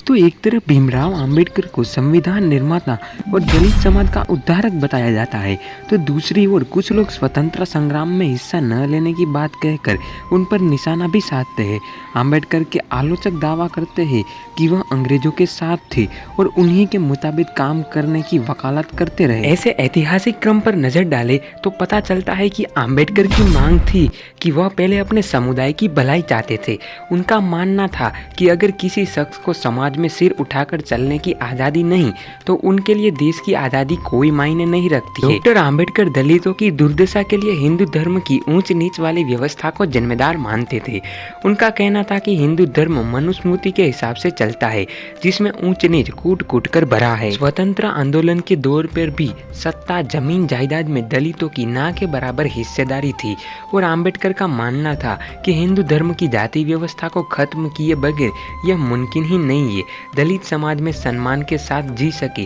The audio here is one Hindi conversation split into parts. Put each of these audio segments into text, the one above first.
दोस्तों, एक तरफ भीमराव अंबेडकर को संविधान निर्माता और दलित समाज का उद्धारक बताया जाता है, तो दूसरी ओर कुछ लोग स्वतंत्रता संग्राम में हिस्सा न लेने की बात कहकर उन पर निशाना भी साधते हैं। अंबेडकर के आलोचक दावा करते हैं कि वह अंग्रेजों के साथ थे और उन्हीं के मुताबिक काम करने की वकालत करते रहे। ऐसे ऐतिहासिक क्रम पर नजर डाले तो पता चलता है कि अंबेडकर की मांग थी कि वह पहले अपने समुदाय की भलाई चाहते थे। उनका मानना था कि अगर किसी शख्स को समाज में सिर उठाकर चलने की आज़ादी नहीं तो उनके लिए देश की आज़ादी कोई मायने नहीं रखती है। डॉक्टर अंबेडकर दलितों की दुर्दशा के लिए हिंदू धर्म की ऊंच नीच वाली व्यवस्था को जिम्मेदार मानते थे। उनका कहना था कि हिंदू धर्म मनुस्मृति के हिसाब से चलता है, जिसमें ऊंच नीच कूट कूट कर भरा है। स्वतंत्र आंदोलन के दौर पर भी सत्ता जमीन जायदाद में दलितों की ना के बराबर हिस्सेदारी थी और अंबेडकर का मानना था कि हिंदू धर्म की जाति व्यवस्था को खत्म किए बगैर यह मुमकिन ही नहीं है। दलित समाज में सम्मान के साथ जी सके,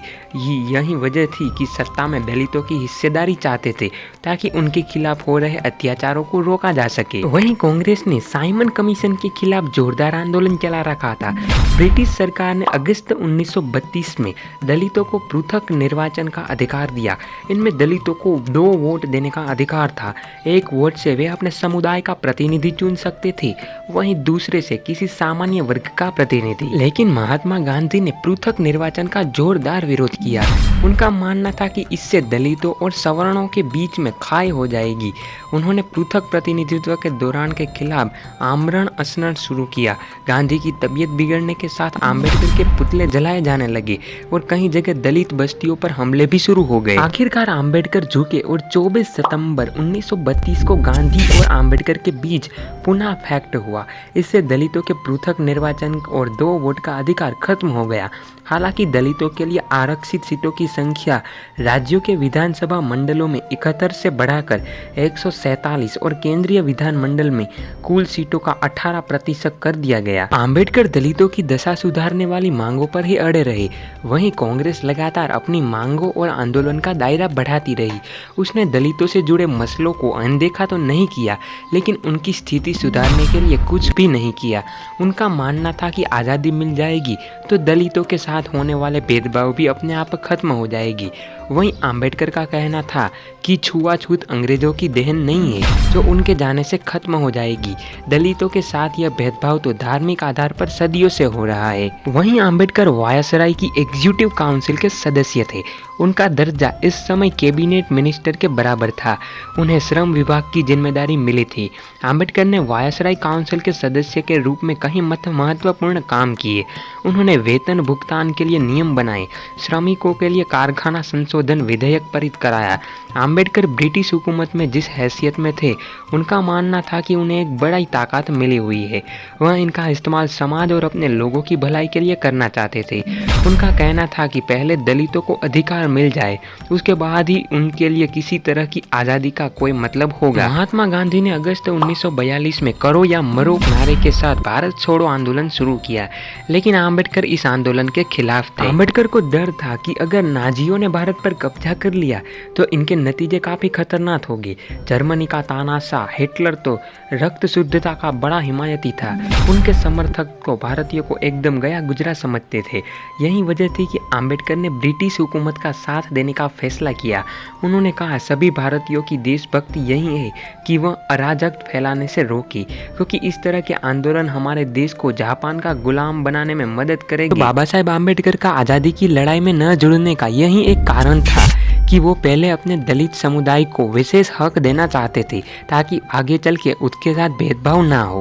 यही वजह थी कि सत्ता में दलितों की हिस्सेदारी चाहते थे ताकि उनके खिलाफ हो रहे अत्याचारों को रोका जा सके। वहीं कांग्रेस ने साइमन कमीशन के खिलाफ जोरदार आंदोलन चला रखा था। ब्रिटिश सरकार ने अगस्त 1932 में दलितों को पृथक निर्वाचन का अधिकार दिया। इनमें दलितों को 2 वोट देने का अधिकार था। एक वोट से वे अपने समुदाय का प्रतिनिधि चुन सकते थे, वहीं दूसरे से किसी सामान्य वर्ग का प्रतिनिधि। लेकिन महात्मा गांधी ने पृथक निर्वाचन का जोरदार विरोध किया। उनका मानना था कि इससे दलितों और सवर्णों के बीच में खाई हो जाएगी। उन्होंने पृथक प्रतिनिधित्व के दौरान के खिलाफ आमरण अनशन शुरू किया। गांधी की तबीयत बिगड़ने के साथ अंबेडकर के पुतले जलाए जाने लगे और कई जगह दलित बस्तियों पर हमले भी शुरू हो गए। आखिरकार अंबेडकर झुके और 24 सितंबर 1932 को गांधी और अंबेडकर के बीच पुनः फैक्ट हुआ। इससे दलितों के पृथक निर्वाचन और 2 वोट का अधिकार खत्म हो गया। हालांकि दलितों के लिए आरक्षित सीटों की संख्या राज्यों के विधानसभा मंडलों में 71 से बढ़ाकर 147 और केंद्रीय विधानमंडल में कुल सीटों का 18% कर दिया गया। अंबेडकर दलितों की दशा सुधारने वाली मांगों पर ही अड़े रहे। वहीं कांग्रेस लगातार अपनी मांगों और आंदोलन का दायरा बढ़ाती रही। उसने दलितों से जुड़े मसलों को अनदेखा तो नहीं किया, लेकिन उनकी स्थिति सुधारने के लिए कुछ भी नहीं किया। उनका मानना था कि आज़ादी मिल जाएगी तो दलितों के साथ होने वाले भेदभाव भी अपने आप खत्म हो जाएगी। वहीं अंबेडकर का कहना था कि छुआछूत अंग्रेजों की देन नहीं है जो उनके जाने से खत्म हो जाएगी। दलितों के साथ यह भेदभाव तो धार्मिक आधार पर सदियों से हो रहा है। वहीं अंबेडकर वायसराय की एग्जीक्यूटिव काउंसिल के सदस्य थे। उनका दर्जा इस समय कैबिनेट मिनिस्टर के बराबर था। उन्हें श्रम विभाग की जिम्मेदारी मिली थी। अंबेडकर ने वायसराय काउंसिल के सदस्य के रूप में कई महत्वपूर्ण काम किए। उन्होंने वेतन भुगतान के लिए नियम बनाए, श्रमिकों के लिए कारखाना संशोधन विधेयक पारित कराया। अंबेडकर ब्रिटिश हुकूमत में जिस हैसियत में थे, उनका मानना था कि उन्हें एक बड़ी ताकत मिली हुई है। वह इनका इस्तेमाल समाज और अपने लोगों की भलाई के लिए करना चाहते थे। उनका कहना था कि पहले दलितों को अधिकार मिल जाए, उसके बाद ही उनके लिए किसी तरह की आज़ादी का कोई मतलब होगा। महात्मा गांधी ने अगस्त 1942 में करो या मरो नारे के साथ भारत छोड़ो आंदोलन शुरू किया, लेकिन अंबेडकर इस आंदोलन के खिलाफ थे। अंबेडकर को डर था कि अगर नाजियों ने भारत पर कब्जा कर लिया तो इनके नतीजे काफी खतरनाक होंगे। जर्मनी का तानाशाह हिटलर तो रक्त शुद्धता का बड़ा हिमायती था। उनके समर्थक को भारतीयों को एकदम गया गुजरा समझते थे। यही वजह थी कि अंबेडकर ने ब्रिटिश हुकूमत का साथ देने का फैसला किया। उन्होंने कहा, सभी भारतीयों की देशभक्ति यही है कि वह अराजकता फैलाने से रोके, क्योंकि इस तरह के आंदोलन हमारे देश को जापान का गुलाम बनाने में मदद करेंगे। तो बाबा साहेब आम्बेडकर का आज़ादी की लड़ाई में न जुड़ने का यही एक कारण था कि वो पहले अपने दलित समुदाय को विशेष हक देना चाहते थे ताकि आगे चल के उसके साथ भेदभाव ना हो।